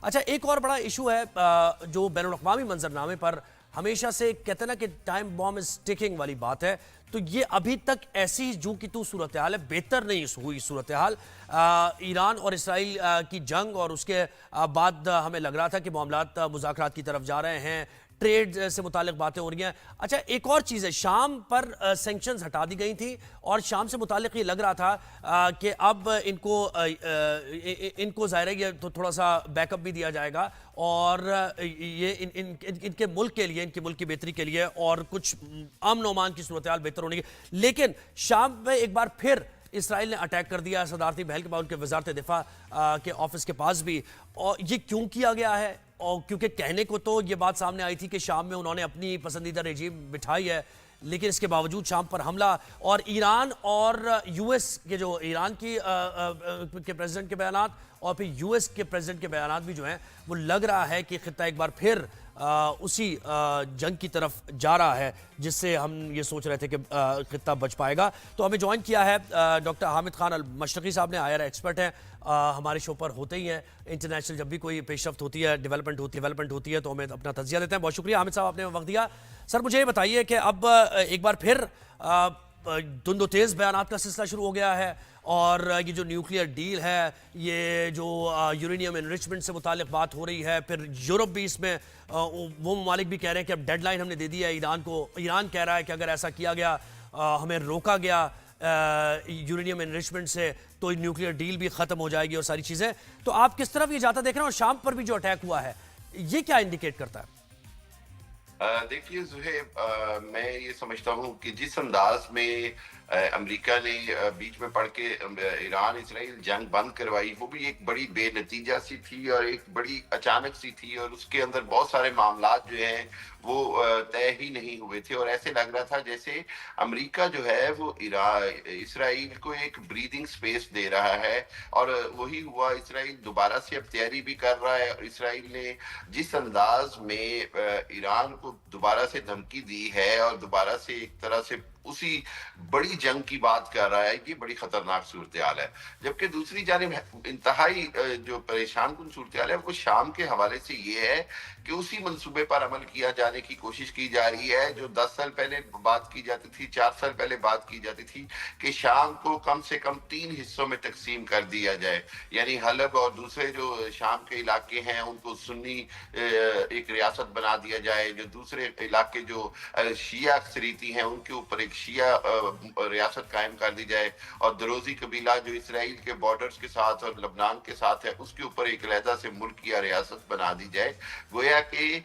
اچھا ایک اور بڑا ایشو ہے جو بین الاقوامی منظرنامے پر ہمیشہ سے کہتے ہیں نا کہ ٹائم بام از ٹکنگ والی بات ہے، تو یہ ابھی تک ایسی جو کی تو صورتحال ہے، بہتر نہیں ہوئی صورتحال۔ ایران اور اسرائیل کی جنگ اور اس کے بعد ہمیں لگ رہا تھا کہ معاملات مذاکرات کی طرف جا رہے ہیں، ٹریڈ سے متعلق باتیں ہو رہی ہیں۔ اچھا ایک اور چیز ہے، شام پر سینکشنز ہٹا دی گئی تھی اور شام سے متعلق یہ لگ رہا تھا کہ اب ان کو ظاہر ہے یہ تھوڑا سا بیک اپ بھی دیا جائے گا اور یہ ان کے ملک کے لیے، ان کے ملک کی بہتری کے لیے اور کچھ امن و امان کی صورتحال بہتر ہونے کی۔ لیکن شام میں ایک بار پھر اسرائیل نے اٹیک کر دیا صدارتی محل کے بعد، ان کے وزارت دفاع کے آفس کے پاس بھی، اور یہ کیوں کیا گیا ہے؟ اور کیونکہ کہنے کو تو یہ بات سامنے آئی تھی کہ شام میں انہوں نے اپنی پسندیدہ رجیم بٹھائی ہے، لیکن اس کے باوجود شام پر حملہ اور ایران اور یو ایس کے جو ایران کی کے پریزیڈنٹ کے بیانات اور پھر یو ایس کے پریزیڈنٹ کے بیانات بھی جو ہیں وہ لگ رہا ہے کہ خطہ ایک بار پھر اسی جنگ کی طرف جا رہا ہے جس سے ہم یہ سوچ رہے تھے کہ خطہ بچ پائے گا۔ تو ہمیں جوائن کیا ہے ڈاکٹر حامد خان المشرقی صاحب نے، آئی آر ایکسپرٹ ہیں، ہمارے شو پر ہوتے ہی ہیں انٹرنیشنل، جب بھی کوئی پیش رفت ہوتی ہے، ڈیولپمنٹ ہوتی ہے تو ہمیں اپنا تجزیہ دیتے ہیں۔ بہت شکریہ حامد صاحب، آپ نے وقت دیا۔ سر مجھے یہ بتائیے کہ اب ایک بار پھر دند و تیز بیانات کا سلسلہ شروع ہو گیا ہے اور یہ جو نیوکلیئر ڈیل ہے، یہ جو یورینیم انریچمنٹ سے متعلق بات ہو رہی ہے، پھر یورپ بھی اس میں وہ ممالک بھی کہہ رہے ہیں کہ اب ڈیڈ لائن ہم نے دے دی ہے ایران کو، ایران کہہ رہا ہے کہ اگر ایسا کیا گیا، ہمیں روکا گیا یورینیم انریچمنٹ سے تو نیوکلیئر ڈیل بھی ختم ہو جائے گی اور ساری چیزیں۔ تو آپ کس طرف یہ جاتا دیکھ رہے ہیں؟ اور شام پر بھی جو اٹیک ہوا ہے یہ کیا انڈیکیٹ کرتا ہے؟ دیکھیے زہیب، میں یہ سمجھتا ہوں کہ جس انداز میں امریکہ نے بیچ میں پڑھ کے ایران اسرائیل جنگ بند کروائی، وہ بھی ایک بڑی بے نتیجہ سی تھی اور ایک بڑی اچانک سی تھی، اور اس کے اندر بہت سارے معاملات جو ہیں وہ طے ہی نہیں ہوئے تھے، اور ایسے لگ رہا تھا جیسے امریکہ جو ہے وہ اسرائیل کو ایک بریدنگ سپیس دے رہا ہے، اور وہی ہوا۔ اسرائیل دوبارہ سے اب تیاری بھی کر رہا ہے، اور اسرائیل نے جس انداز میں ایران کو دوبارہ سے دھمکی دی ہے اور دوبارہ سے ایک طرح سے اسی بڑی جنگ کی بات کر رہا ہے، یہ بڑی خطرناک صورتحال ہے۔ جبکہ دوسری جانب انتہائی جو پریشان کن صورتحال ہے وہ شام کے حوالے سے یہ ہے کہ اسی منصوبے پر عمل کیا جانے کی کوشش کی جا رہی ہے جو 10 سال پہلے بات کی جاتی تھی، 4 سال پہلے بات کی جاتی تھی، کہ شام کو کم سے کم 3 حصوں میں تقسیم کر دیا جائے، یعنی حلب اور دوسرے جو شام کے علاقے ہیں ان کو سنی ایک ریاست بنا دیا جائے، جو دوسرے علاقے جو شیعہ اکثریتی ہیں ان کے اوپر ایک شیعہ ریاست قائم کر دی جائے، اور دروزی قبیلہ جو اسرائیل کے بارڈرز کے ساتھ اور لبنان کے ساتھ ہے اس کے اوپر ایک علیحدہ سے ملک یا ریاست بنا دی جائے۔ گویا کہ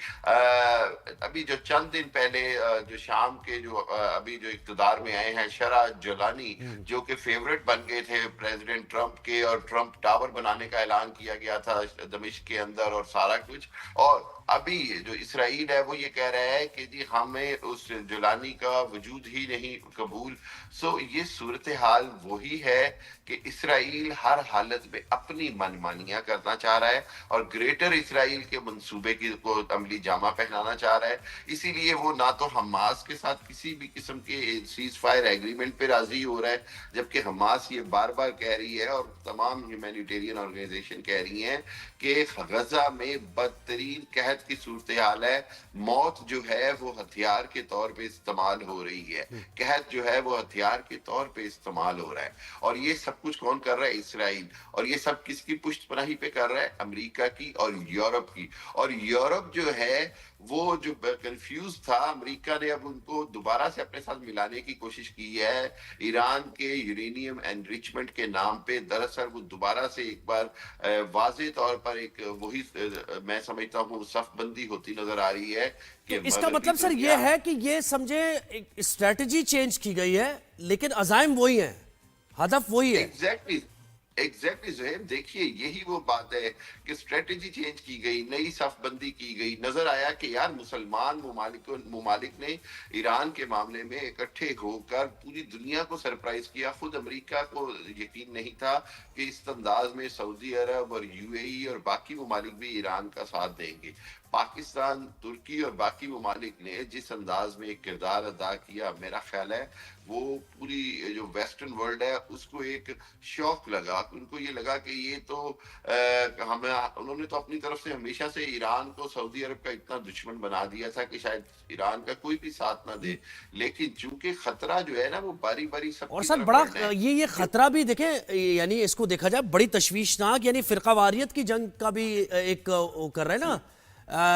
ابھی جو چند دن پہلے جو شام کے جو ابھی جو اقتدار میں آئے ہیں شرح جولانی، جو کہ فیورٹ بن گئے تھے پریزیڈنٹ ٹرمپ کے، اور ٹرمپ ٹاور بنانے کا اعلان کیا گیا تھا دمشق کے اندر اور سارا کچھ، اور ابھی جو اسرائیل ہے وہ یہ کہہ رہا ہے کہ جی ہمیں اس جولانی کا وجود ہی نہیں قبول۔ سو یہ صورتحال وہی ہے کہ اسرائیل ہر حالت میں اپنی منمانیاں کرنا چاہ رہا ہے اور گریٹر اسرائیل کے منصوبے کو عملی جامہ پہنانا چاہ رہا ہے۔ اسی لیے وہ نہ تو حماس کے ساتھ کسی بھی قسم کے سیز فائر ایگریمنٹ پہ راضی ہو رہا ہے، جبکہ حماس یہ بار بار کہہ رہی ہے اور تمام ہیومینیٹیرین آرگنائزیشن کہہ رہی ہیں کہ غزہ میں بدترین قحط کی صورتحال ہے، موت جو ہے وہ ہتھیار کے طور پہ استعمال ہو رہی ہے، قحط جو ہے وہ ہتھیار کے طور پہ استعمال ہو رہا ہے، اور یہ سب کچھ کون کر رہا ہے؟ اسرائیل۔ اور یہ سب کس کی پشت پناہی پہ کر رہا ہے؟ امریکہ کی اور یورپ کی۔ اور یورپ جو ہے وہ جو کنفیوز تھا، امریکہ نے اب ان کو دوبارہ سے اپنے ساتھ ملانے کی کوشش کی ہے ایران کے یورینیم انریچمنٹ کے نام پہ۔ دراصل وہ دوبارہ سے ایک بار واضح طور پر ایک وہی میں سمجھتا ہوں صف بندی ہوتی نظر آ رہی ہے کہ اس کا مطلب سر یہ ہے کہ یہ سمجھے اسٹریٹجی چینج کی گئی ہے لیکن عزائم وہی ہیں، ہدف وہی ہے۔ ایگزیکٹلی زہیب، دیکھیے یہی وہ بات ہے کہ اسٹریٹجی چینج کی گئی، نئی صف بندی کی گئی۔ نظر آیا کہ یار مسلمان ممالک نے ایران کے معاملے میں اکٹھے ہو کر پوری دنیا کو سرپرائز کیا۔ خود امریکہ کو یقین نہیں تھا کہ اس انداز میں سعودی عرب اور یو اے ای اور باقی ممالک بھی ایران کا ساتھ دیں گے۔ پاکستان، ترکی اور باقی ممالک نے جس انداز میں ایک کردار ادا کیا، میرا خیال ہے وہ پوری جو ویسٹرن ورلڈ ہے اس کو ایک شوق لگا، ان کو یہ لگا کہ یہ تو ہمیں، انہوں نے تو اپنی طرف سے ہمیشہ سے ایران کو سعودی عرب کا اتنا دشمن بنا دیا تھا کہ شاید ایران کا کوئی بھی ساتھ نہ دے، لیکن چونکہ خطرہ جو ہے نا وہ باری باری سب اور کی سر طرف بڑا بڑھنا ہے۔ یہ خطرہ بھی دیکھیں، یعنی اس کو دیکھا جائے بڑی تشویشناک، یعنی فرقہ واریت کی جنگ کا بھی ایک وہ کر رہے ہیں نا،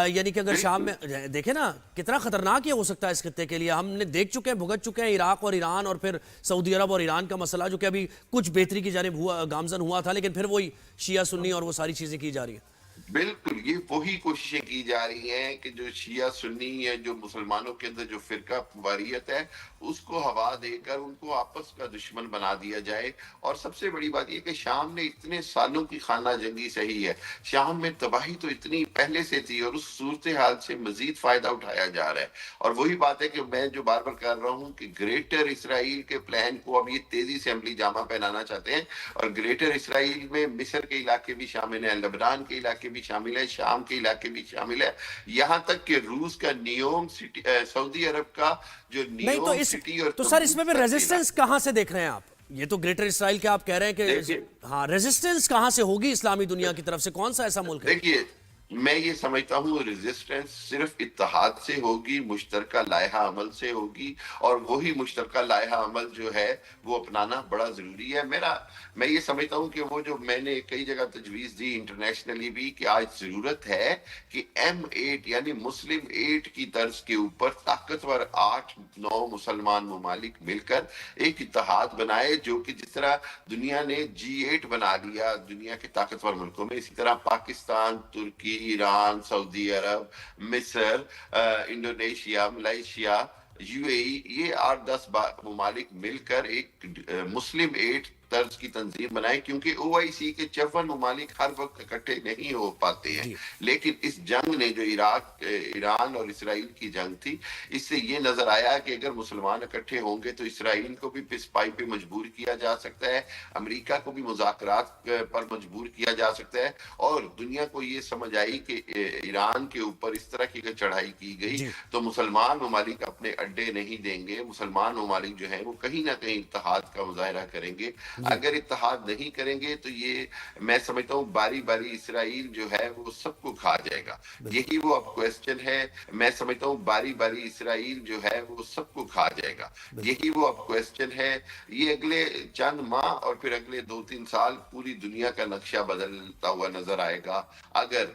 یعنی کہ اگر شام میں دیکھیں نا کتنا خطرناک یہ ہو سکتا ہے اس خطے کے لیے. ہم نے دیکھ چکے ہیں، بھگت چکے ہیں عراق اور ایران اور پھر سعودی عرب اور ایران کا مسئلہ جو کہ ابھی کچھ بہتری کی جانب گامزن ہوا تھا، لیکن پھر وہی شیعہ سنی اور وہ ساری چیزیں کی جا رہی ہیں. بالکل یہ وہی کوششیں کی جا رہی ہیں کہ جو شیعہ سنی ہے، جو مسلمانوں کے اندر جو فرقہ واریت ہے اس کو ہوا دے کر ان کو آپس کا دشمن بنا دیا جائے. اور سب سے بڑی بات یہ کہ شام نے اتنے سالوں کی خانہ جنگی سہی ہے، شام میں تباہی تو اتنی پہلے سے تھی اور اس صورتحال سے مزید فائدہ اٹھایا جا رہا ہے. اور وہی بات ہے کہ میں جو بار بار کر رہا ہوں کہ گریٹر اسرائیل کے پلان کو اب یہ تیزی سے عملی جامہ پہنانا چاہتے ہیں. اور گریٹر اسرائیل میں مصر کے علاقے بھی شامل ہیں، لبنان کے علاقے بھی شامل ہے، شام کے علاقے بھی شامل ہے، یہاں تک کہ روس کا نیوم سٹی، سعودی عرب کا جو نہیں نیوم سٹی اور تو سر اس میں تبوک پھر تک کے ریزسٹنس کہاں سے دیکھ رہے ہیں آپ؟ یہ تو گریٹر اسرائیل کے آپ کہہ رہے ہیں کہ دیکھیے، ہاں، ریزسٹنس کہاں سے ہوگی اسلامی دنیا کی طرف سے؟ کون سا ایسا ملک ہے؟ دیکھیے میں یہ سمجھتا ہوں ریزسٹنس صرف اتحاد سے ہوگی، مشترکہ لائحہ عمل سے ہوگی، اور وہی مشترکہ لائحہ عمل جو ہے وہ اپنانا بڑا ضروری ہے. میں یہ سمجھتا ہوں کہ وہ جو میں نے کئی جگہ تجویز دی انٹرنیشنلی بھی کہ آج ضرورت ہے کہ M8 یعنی مسلم 8 کی طرز کے اوپر طاقتور 8-9 مسلمان ممالک مل کر ایک اتحاد بنائے، جو کہ جس طرح دنیا نے G8 بنا لیا دنیا کے طاقتور ملکوں میں، اسی طرح پاکستان، ترکی، ایران، سعودی عرب، مصر، انڈونیشیا، ملائیشیا، UAE، یہ 8-10 ممالک مل کر ایک مسلم 8 طرز کی تنظیم بنائے. کیونکہ OIC کے 54 ممالک ہر وقت اکٹھے نہیں ہو پاتے ہیں، لیکن اس جنگ نے جو ایران اور اسرائیل کی جنگ تھی، اس سے یہ نظر آیا کہ اگر مسلمان اکٹھے ہوں گے تو اسرائیل کو بھی پسپائی پہ مجبور کیا جا سکتا ہے، امریکہ کو بھی مذاکرات پر مجبور کیا جا سکتا ہے، اور دنیا کو یہ سمجھ آئی کہ ایران کے اوپر اس طرح کی چڑھائی کی گئی تو مسلمان ممالک اپنے اڈے نہیں دیں گے. مسلمان ممالک جو ہیں وہ کہیں نہ کہیں اتحاد کا مظاہرہ کریں گے. اگر اتحاد نہیں کریں گے تو یہ میں سمجھتا ہوں باری باری اسرائیل جو ہے وہ سب کو کھا جائے گا. یہی وہ اب کویسچن ہے، میں سمجھتا ہوں باری باری اسرائیل جو ہے وہ سب کو کھا جائے گا. یہی وہ اب کویسچن ہے. یہ اگلے چند ماہ اور پھر اگلے 2-3 سال پوری دنیا کا نقشہ بدلتا ہوا نظر آئے گا اگر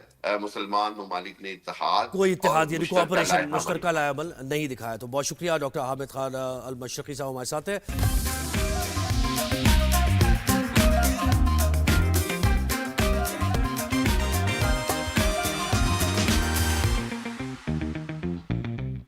مسلمان ممالک نے کوئی اتحاد یعنی کوآپریشن، مشترکہ مشترکہ لائحہ عمل نہیں دکھایا. تو بہت شکریہ ڈاکٹر حامد خان المشرقی صاحب ہمارے ساتھ ہیں.